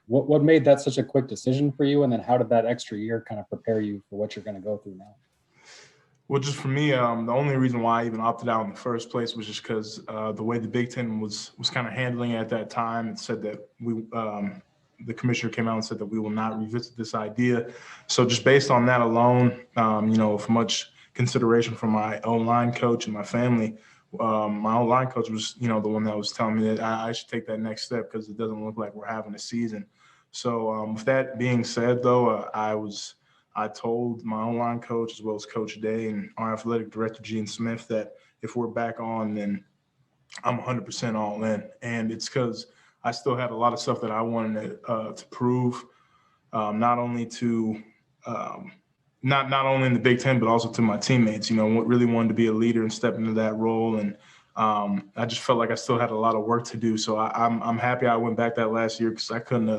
What made that such a quick decision for you? And then how did that extra year kind of prepare you for what you're going to go through now? Well, just for me, the only reason why I even opted out in the first place was just because the way the Big Ten was kind of handling it at that time. It said that the commissioner came out and said that we will not revisit this idea. So just based on that alone, with much consideration from my O-line coach and my family, my O-line coach was, the one that was telling me that I should take that next step because it doesn't look like we're having a season. So with that being said, though, I told my online coach as well as Coach Day and our athletic director, Gene Smith, that if we're back on, then I'm 100% all in. And it's because I still had a lot of stuff that I wanted to prove, not only to not only in the Big Ten, but also to my teammates. Really wanted to be a leader and step into that role. And I just felt like I still had a lot of work to do. So I'm happy I went back that last year because I couldn't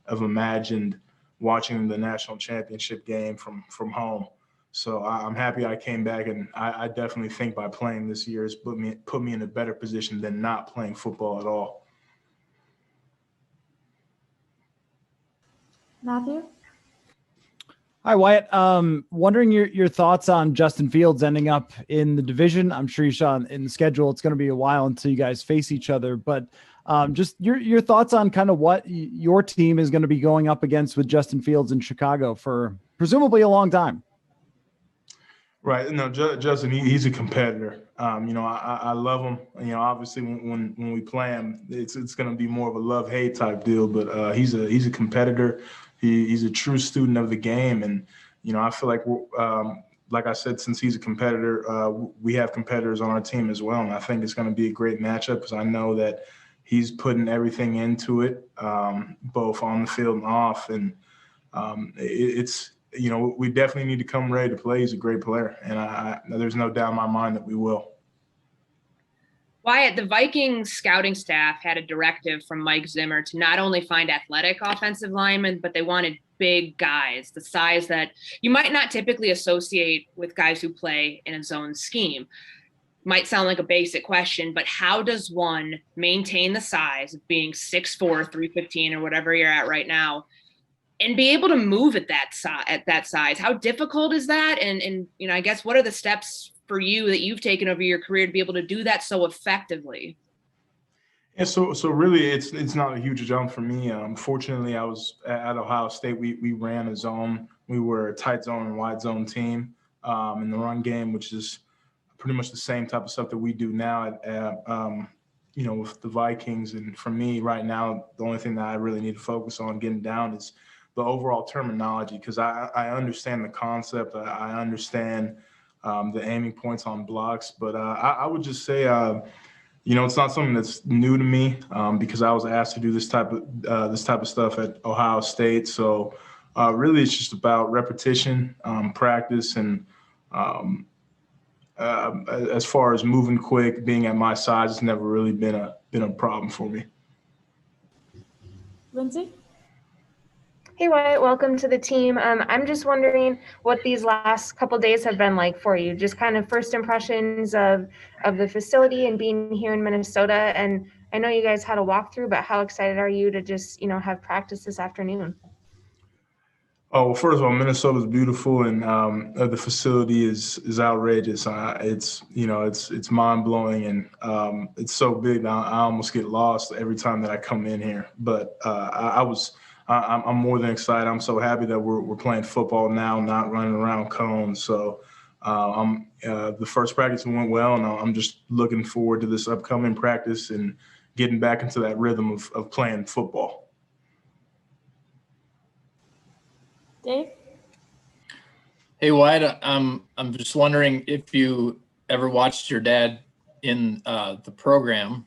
have imagined watching the national championship game from home. So I'm happy I came back, and I definitely think by playing this year has put me in a better position than not playing football at all. Matthew? Hi, Wyatt. Wondering your thoughts on Justin Fields ending up in the division. I'm sure you saw in the schedule it's going to be a while until you guys face each other, but just your thoughts on kind of what your team is going to be going up against with Justin Fields in Chicago for presumably a long time. Right. No, Justin, he's a competitor. I love him. Obviously when we play him, it's going to be more of a love-hate type deal, but he's a competitor. He's a true student of the game. And, I feel like I said, since he's a competitor, we have competitors on our team as well. And I think it's going to be a great matchup because I know that he's putting everything into it, both on the field and off. And we definitely need to come ready to play. He's a great player. And there's no doubt in my mind that we will. Wyatt, the Vikings scouting staff had a directive from Mike Zimmer to not only find athletic offensive linemen, but they wanted big guys, the size that you might not typically associate with guys who play in a zone scheme. Might sound like a basic question, but how does one maintain the size of being 6'4", 315 or whatever you're at right now and be able to move at that size? How difficult is that? And I guess what are the steps for you that you've taken over your career to be able to do that so effectively? Yeah, so really it's not a huge jump for me. Fortunately, I was at Ohio State. We ran a zone. We were a tight zone and wide zone team in the run game, which is pretty much the same type of stuff that we do now with the Vikings. And for me right now, the only thing that I really need to focus on getting down is the overall terminology, because I understand the concept. I understand the aiming points on blocks, but I would just say, it's not something that's new to me because I was asked to do this type of stuff at Ohio State. So really, it's just about repetition, practice, and as far as moving quick, being at my size, it's never really been a problem for me. Lindsay? Hey, Wyatt, welcome to the team. I'm just wondering what these last couple days have been like for you, just kind of first impressions of the facility and being here in Minnesota. And I know you guys had a walkthrough, but how excited are you to just, have practice this afternoon? Oh, well, first of all, Minnesota is beautiful, and the facility is outrageous. It's mind blowing, and it's so big. I almost get lost every time that I come in here. But I'm more than excited. I'm so happy that we're playing football now, not running around cones. So the first practice went well, and I'm just looking forward to this upcoming practice and getting back into that rhythm of playing football. Dave? Hey, Wyatt, I'm just wondering if you ever watched your dad in the program,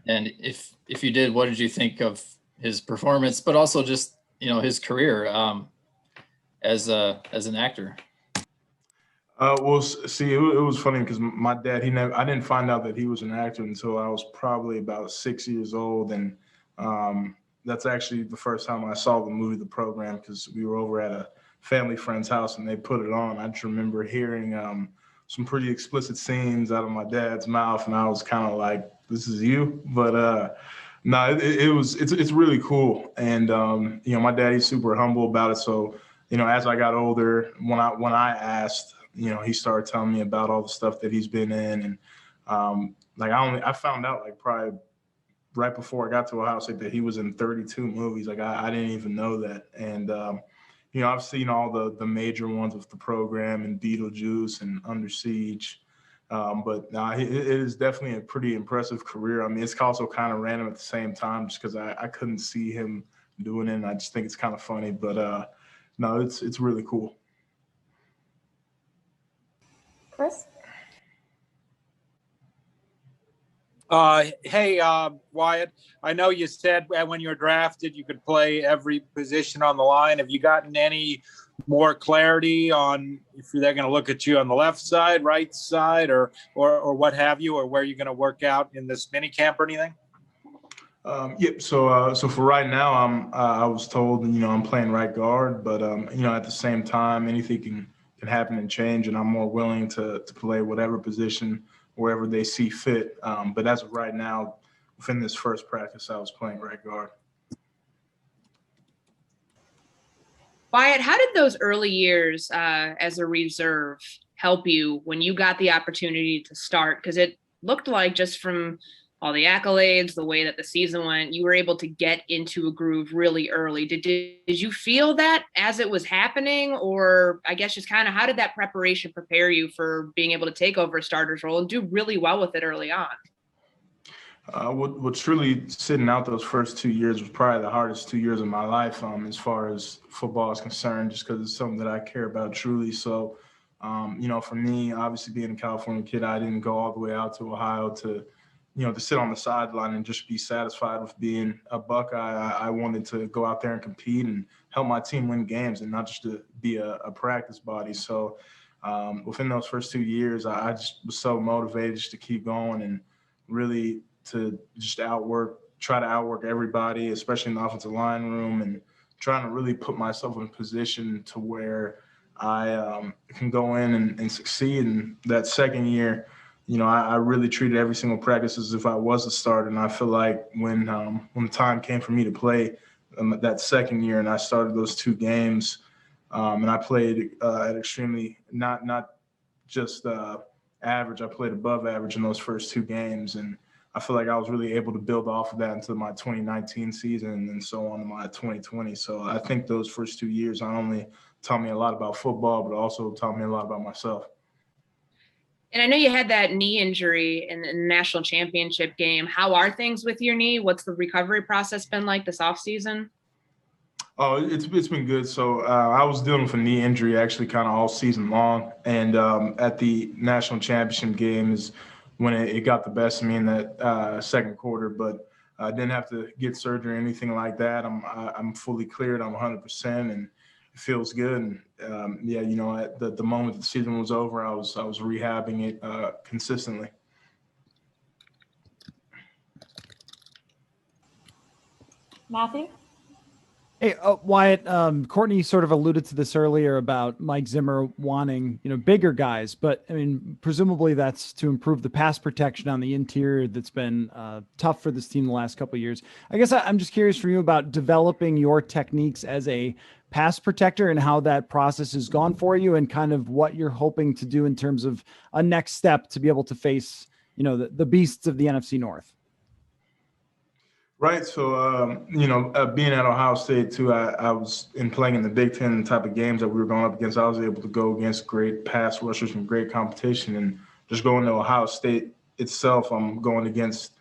and if you did, what did you think of his performance, but also just his career as an actor? Well, see, it was funny because my dad, I didn't find out that he was an actor until I was probably about 6 years old, and that's actually the first time I saw the movie The Program, because we were over at a family friend's house and they put it on. I just remember hearing some pretty explicit scenes out of my dad's mouth, and I was kind of like, "This is you?" But No, it's really cool. And, my daddy's super humble about it. So, as I got older, when I asked, he started telling me about all the stuff that he's been in. And, I found out like probably right before I got to Ohio State that he was in 32 movies. Like I didn't even know that. And, I've seen all the major ones with the program and Beetlejuice and Under Siege. But it is definitely a pretty impressive career. I mean, it's also kind of random at the same time just because I couldn't see him doing it. And I just think it's kind of funny. But no, it's really cool. Chris? Hey, Wyatt, I know you said when you were drafted you could play every position on the line. Have you gotten any more clarity on if they're going to look at you on the left side, right side, or what have you, or where you're going to work out in this mini camp or anything? Yep. So for right now, I was told, I'm playing right guard, but at the same time, anything can happen and change, and I'm more willing to play whatever position wherever they see fit. But as of right now, within this first practice, I was playing right guard. Wyatt, how did those early years as a reserve help you when you got the opportunity to start? Because it looked like just from all the accolades, the way that the season went, you were able to get into a groove really early. Did you feel that as it was happening? Or I guess just kind of how did that preparation prepare you for being able to take over a starter's role and do really well with it early on? What's really sitting out those first 2 years was probably the hardest 2 years of my life as far as football is concerned, just because it's something that I care about truly. So, for me, obviously being a California kid, I didn't go all the way out to Ohio to sit on the sideline and just be satisfied with being a Buckeye. I wanted to go out there and compete and help my team win games and not just to be a practice body. So within those first 2 years, I just was so motivated just to keep going and really to just try to outwork everybody, especially in the offensive line room, and trying to really put myself in a position to where I can go in and succeed. And that second year, I really treated every single practice as if I was a starter. And I feel like when the time came for me to play that second year and I started those 2 games and I played at extremely not just average, I played above average in those first 2 games. And I feel like I was really able to build off of that into my 2019 season and so on to my 2020. So I think those first 2 years not only taught me a lot about football, but also taught me a lot about myself. And I know you had that knee injury in the national championship game. How are things with your knee? What's the recovery process been like this offseason? Oh, it's been good. So I was dealing with a knee injury actually kind of all season long. And at the national championship game is when it got the best of me in that second quarter. But I didn't have to get surgery or anything like that. I'm fully cleared. I'm 100%, and it feels good. And at the moment the season was over, I was rehabbing it consistently. Matthew? Hey, Wyatt, Courtney sort of alluded to this earlier about Mike Zimmer wanting, bigger guys, but I mean, presumably that's to improve the pass protection on the interior that's been tough for this team the last couple of years. I guess I'm just curious from you about developing your techniques as a pass protector and how that process has gone for you and kind of what you're hoping to do in terms of a next step to be able to face, the beasts of the NFC North. Right. So, being at Ohio State, too, I was playing in the Big Ten type of games that we were going up against. I was able to go against great pass rushers and great competition. And just going to Ohio State itself, I'm going against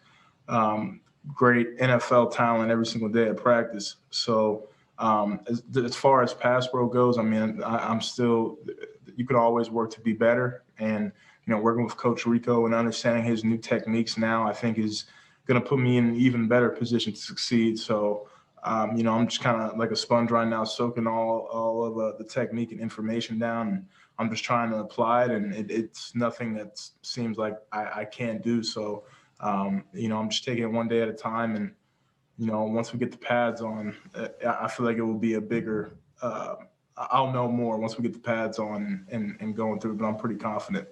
great NFL talent every single day at practice. So as far as pass pro goes, I mean, I'm still – you could always work to be better. And, working with Coach Rico and understanding his new techniques now, I think is – going to put me in an even better position to succeed. So, I'm just kind of like a sponge right now, soaking all of the technique and information down. And I'm just trying to apply it, and it's nothing that seems like I can't do. So, I'm just taking it one day at a time. And, once we get the pads on, I feel like it will be a bigger I'll know more once we get the pads on and going through, but I'm pretty confident.